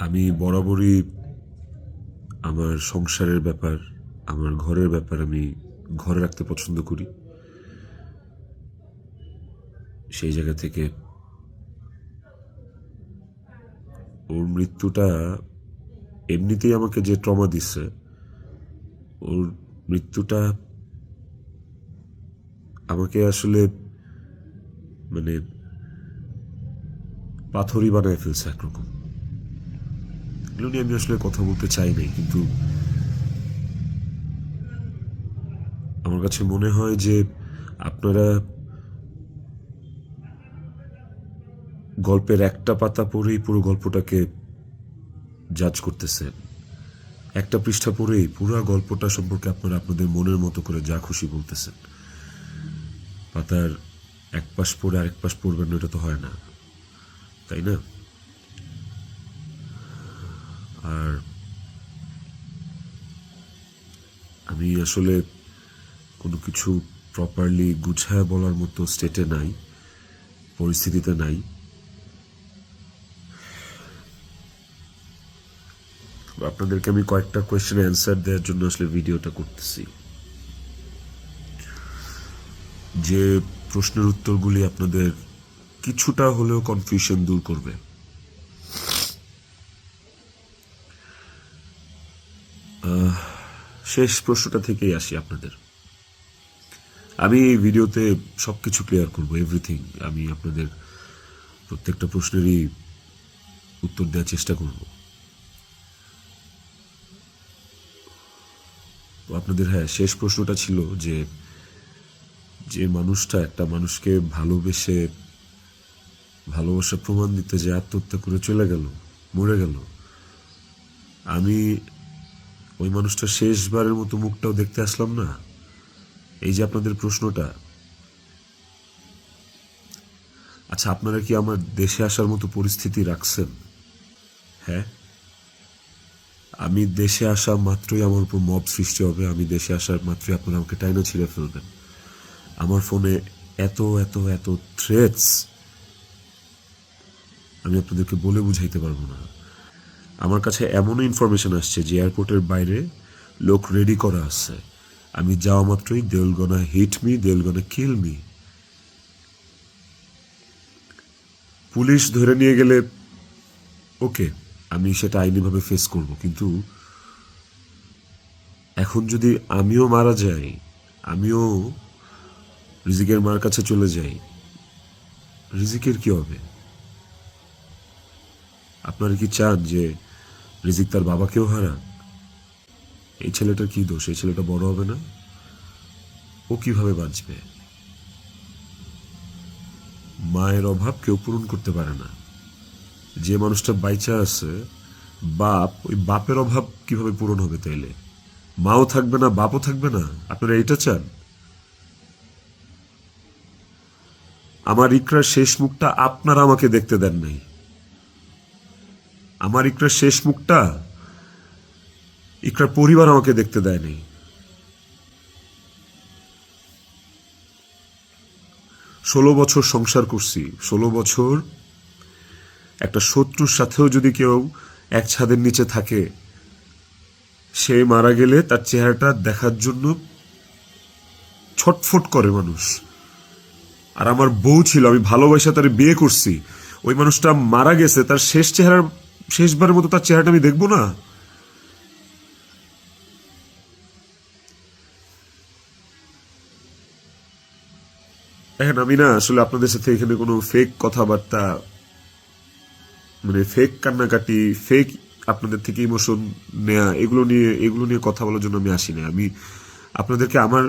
আমি বরাবরই আমার সংসারের ব্যাপার, আমার ঘরের ব্যাপার আমি ঘরে রাখতে পছন্দ করি। সেই জায়গা থেকে ওর মৃত্যুটা এমনিতেই আমাকে যে ট্রমা দিচ্ছে, ওর মৃত্যুটা আমাকে আসলে মানে পাথরই বানায় ফেলছে একরকম। এগুলো নিয়ে আমি আসলে কথা বলতে চাই নাই, কিন্তু আমার কাছে মনে হয় যে আপনারা গল্পের একটা পাতা পড়েই পুরো গল্পটাকে জাজ করতেছেন। একটা পৃষ্ঠা পড়েই পুরো গল্পটা সম্পর্কে আপনারা আপনাদের মনের মতো করে যা খুশি বলতেছেন। পাতার এক পাশ পড়ে আরেক পাশ পড়বেন না, এটা তো হয় না, তাই না? আর আমি আসলে কোনো কিছু প্রপারলি গুছায় বলার মতো স্টেটে নাই, পরিস্থিতিতে নাই। আপনাদেরকে আমি কয়েকটা কোয়েশ্চেনের অ্যান্সার দেওয়ার জন্য আসলে ভিডিওটা করতেছি, যে প্রশ্নের উত্তরগুলি আপনাদের কিছুটা হলেও কনফিউশন দূর করবে। শেষ প্রশ্নটা থেকেই আসি আপনাদের। আমি এই ভিডিওতে সবকিছু ক্লিয়ার করব, এভরিথিং। আমি আপনাদের প্রত্যেকটা প্রশ্নেরই উত্তর দেওয়ার চেষ্টা করব। আপনাদের শেষ প্রশ্নটা ছিল যে যে মানুষটা একটা মানুষকে ভালোবেসে ভালোবাসা প্রমাণ দিতে যে আত্মহত্যা করে চলে গেল, মরে গেল, আমি ওই মানুষটা শেষবারের মতো মুখটাও দেখতে আসলাম না। এই যে আপনাদের প্রশ্নটা, আচ্ছা আপনারা কি আমার দেশে আসার মতো পরিস্থিতি রাখছেন? হ্যাঁ, আমি দেশে আসা মাত্রই আমার উপর মব সৃষ্টি হবে। আমি দেশে আসার মাত্রই আপনারা আমাকে টাইনা ছিঁড়ে ফেলবেন। আমার ফোনে এত এত এত থ্রেটস আমি আপনাদেরকে বলে বুঝাইতে পারবো না। আমার কাছে এমন ইনফরমেশন আসছে যে এয়ারপোর্টের বাইরে লোক রেডি করা আছে। আমি যাওয়া মাত্রই they will gonna hit me, they will gonna kill me. Police ধরে নিয়ে গেলে ওকে, আমি সেটা আইনিভাবে ফেস করব, কিন্তু এখন যদি আমিও মারা যাই, আমিও রিজিকের মার কাছে চলে যাই, রিজিকের কি হবে? আপনারা কি চান যে রিজিক তার বাবাকেও হারাক? এই ছেলেটার কি দোষ? এই ছেলেটা বড় হবে না? ও কিভাবে বাঁচবে? মায়ের অভাব কেউ পূরণ করতে পারে না। যে মানুষটা বাইচা আছে বাপ, ওই বাপের অভাব কিভাবে পূরণ হবে তাইলে? মাও থাকবে না, বাপও থাকবে না? আপনারা এটা চান? আমার ইকরার শেষ মুখটা আপনারা আমাকে দেখতে দেন নাই। আমার ইকরার শেষ মুখটা ইকরার পরিবার আমাকে দেখতে দেয় নাই। 16 বছর সংসার করছি, 16 বছর একটা শত্রুর সাথেও যদি কেউ এক ছাদের নিচে থাকে, সে মারা গেলে তার চেহারাটা দেখার জন্য ছটফট করে মানুষ। আর আমার বউ ছিল, আমি ভালোবাসা তার বিয়ে করছি, ওই মানুষটা মারা গেছে, তার শেষবারের মতো তার চেহারাটা আমি দেখবো না? দেখেন, আমি না আসলে আপনাদের সাথে এখানে কোনো ফেক কথাবার্তা, মানে ফেক কান্নাকাটি, ফেক আপনাদের থেকে ইমোশন নেয়া, এগুলো নিয়ে কথা বলার জন্য আমি আসি না। আমি আপনাদেরকে আমার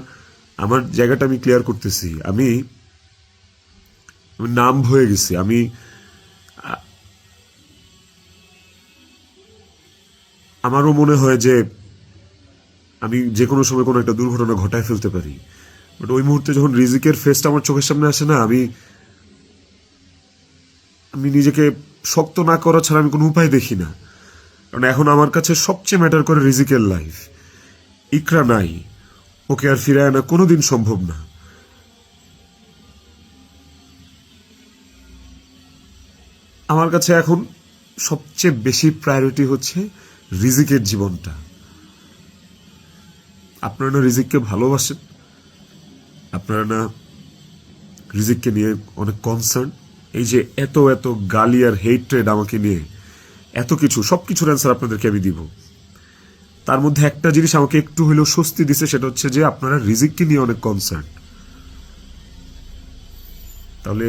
আমার জায়গাটা আমি ক্লিয়ার করতেছি। আমি নাম হয়ে গেছি। আমারও মনে হয় যে আমি যে কোনো সময় কোনো একটা দুর্ঘটনা ঘটায় ফেলতে পারি, বাট ওই মুহূর্তে যখন রিজিকের ফেসটা আমার চোখের সামনে আসে না, আমি নিজেকে শক্ত না করা ছাড়া আমি কোনো উপায় দেখি না। কারণ এখন আমার কাছে সবচেয়ে ম্যাটার করে রিজিকের লাইফ। ইকরা নাই, ওকে আর ফিরে আনা কোনোদিন সম্ভব না। আমার কাছে এখন সবচেয়ে বেশি প্রায়োরিটি হচ্ছে রিজিকের জীবনটা। আপনারা না রিজিককে ভালোবাসেন, আপনারা না রিজিককে নিয়ে অনেক কনসার্ন। এই যে এত এত গালি আর হেট্রেড আমাকে নিয়ে, এত কিছু, সব কিছুর অ্যান্সার আপনাদেরকে আমি দিব। তার মধ্যে একটা জিনিস আমাকে একটু হলেও স্বস্তি দিছে, সেটা হচ্ছে যে আপনারা রিজিককে নিয়ে অনেক কনসার্ন। তাহলে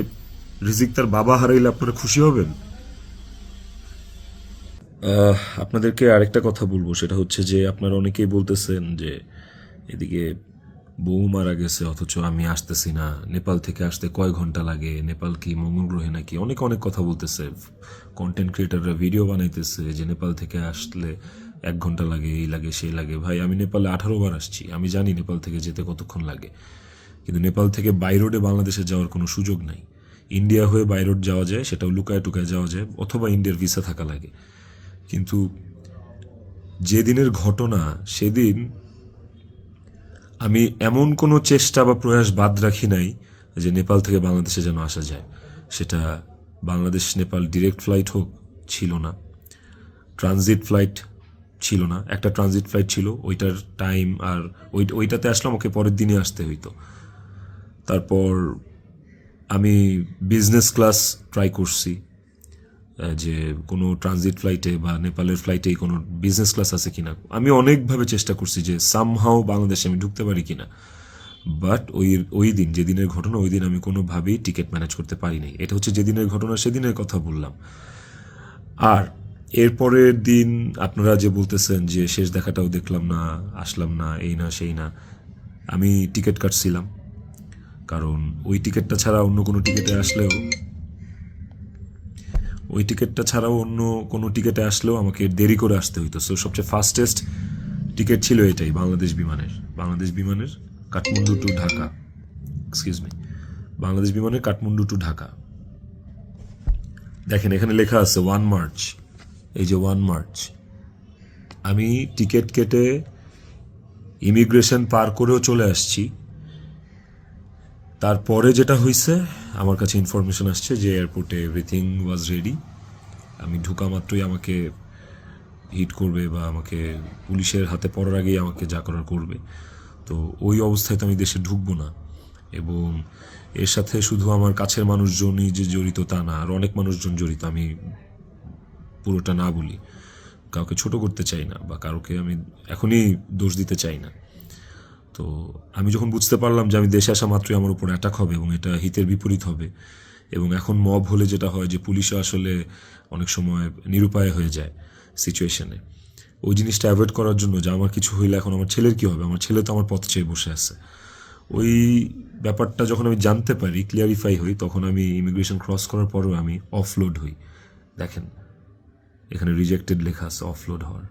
রিজিক তার বাবা হারাইলে আপনারা খুশি হবেন? আপনাদেরকে আরেকটা কথা বলবো, সেটা হচ্ছে যে আপনারা অনেকেই বলতেছেন যে এদিকে বউ মারা গেছে অথচ আমি আসতেছি না, নেপাল থেকে আসতে কয় ঘন্টা লাগে, নেপাল কি মঙ্গল গ্রহে নাকি, অনেক অনেক কথা বলতেছে। কন্টেন্ট ক্রিয়েটাররা ভিডিও বানাইতেছে যে নেপাল থেকে আসলে 1 ঘন্টা লাগে, এই লাগে সেই লাগে। ভাই, আমি নেপালে 18 বার আসছি, আমি জানি নেপাল থেকে যেতে কতক্ষণ লাগে। কিন্তু নেপাল থেকে বাই রোডে বাংলাদেশে যাওয়ার কোনো সুযোগ নাই। ইন্ডিয়া হয়ে বাই রোড যাওয়া যায়, সেটাও লুকায় টুকায় যাওয়া যায়, অথবা ইন্ডিয়ার ভিসা থাকা লাগে। কিন্তু যেদিনের ঘটনা, সেদিন আমি এমন কোনো চেষ্টা বা প্রয়াস বাদ রাখি নাই যে নেপাল থেকে বাংলাদেশে যেন আসা যায়। সেটা বাংলাদেশ নেপাল ডিরেক্ট ফ্লাইট হোক, ছিল না। ট্রানজিট ফ্লাইট ছিল না, একটা ট্রানজিট ফ্লাইট ছিল, ওইটার টাইম আর ওইটাতে আসলাম, ওকে পরের দিনে আসতে হইতো। তারপর আমি বিজনেস ক্লাস ট্রাই করছি, যে কোনো ট্রানজিট ফ্লাইটে বা নেপালের ফ্লাইটেই কোনো বিজনেস ক্লাস আছে কিনা। আমি অনেকভাবে চেষ্টা করছি যে সামহাও বাংলাদেশে আমি ঢুকতে পারি কিনা। বাট ওই দিন, যেদিনের ঘটনা, ওই দিন আমি কোনোভাবেই টিকিট ম্যানেজ করতে পারিনি। এটা হচ্ছে যেদিনের ঘটনা, সেদিনের কথা বললাম। আর এরপরের দিন আপনারা যে বলতেছেন যে শেষ দেখাটাও দেখলাম না, আসলাম না, এই না সেই না, আমি টিকিট কাটছিলাম। কারণ ওই টিকিটটা ছাড়া অন্য কোনো টিকিটে আসলেও আমাকে দেরি করে আসতে হইতো। সো সবচেয়ে ফাস্টেস্ট টিকিট ছিল এটাই, বাংলাদেশ বিমানের কাঠমান্ডু টু ঢাকা, বাংলাদেশ বিমানের কাঠমান্ডু টু ঢাকা। দেখেন এখানে লেখা আছে 1 মার্চ, এই যে 1 মার্চ। আমি টিকিট কেটে ইমিগ্রেশন পার করেও চলে আসছি। তারপরে যেটা হয়েছে, আমার কাছে ইনফরমেশন আসছে যে এয়ারপোর্টে এভরিথিং ওয়াজ রেডি। আমি ঢুকা মাত্রই আমাকে হিট করবে বা আমাকে পুলিশের হাতে পড়ার আগেই আমাকে যা করার করবে। তো ওই অবস্থায় তো আমি দেশে ঢুকবো না। এবং এর সাথে শুধু আমার কাছের মানুষজনই যে জড়িত তা না, আর অনেক মানুষজন জড়িত। আমি পুরোটা না বলি, কাউকে ছোট করতে চাই না বা কাউকে আমি এখনই দোষ দিতে চাই না। তো আমি যখন বুঝতে পারলাম যে আমি দেশে আসা মাত্রই আমার উপর অ্যাটাক হবে এবং এটা হিতের বিপরীত হবে, এবং এখন মব হলে যেটা হয় যে পুলিশও আসলে অনেক সময় নিরুপায় হয়ে যায় সিচুয়েশনে, ওই জিনিসটা অ্যাভয়েড করার জন্য যে আমার কিছু হইলে এখন আমার ছেলের কী হবে, আমার ছেলে তো আমার পথ চেয়ে বসে আছে, ওই ব্যাপারটা যখন আমি জানতে পারি, ক্লিয়ারিফাই হই, তখন আমি ইমিগ্রেশন ক্রস করার পরেও আমি অফলোড হই। দেখেন এখানে রিজেক্টেড লেখা আছে, অফলোড হওয়ার।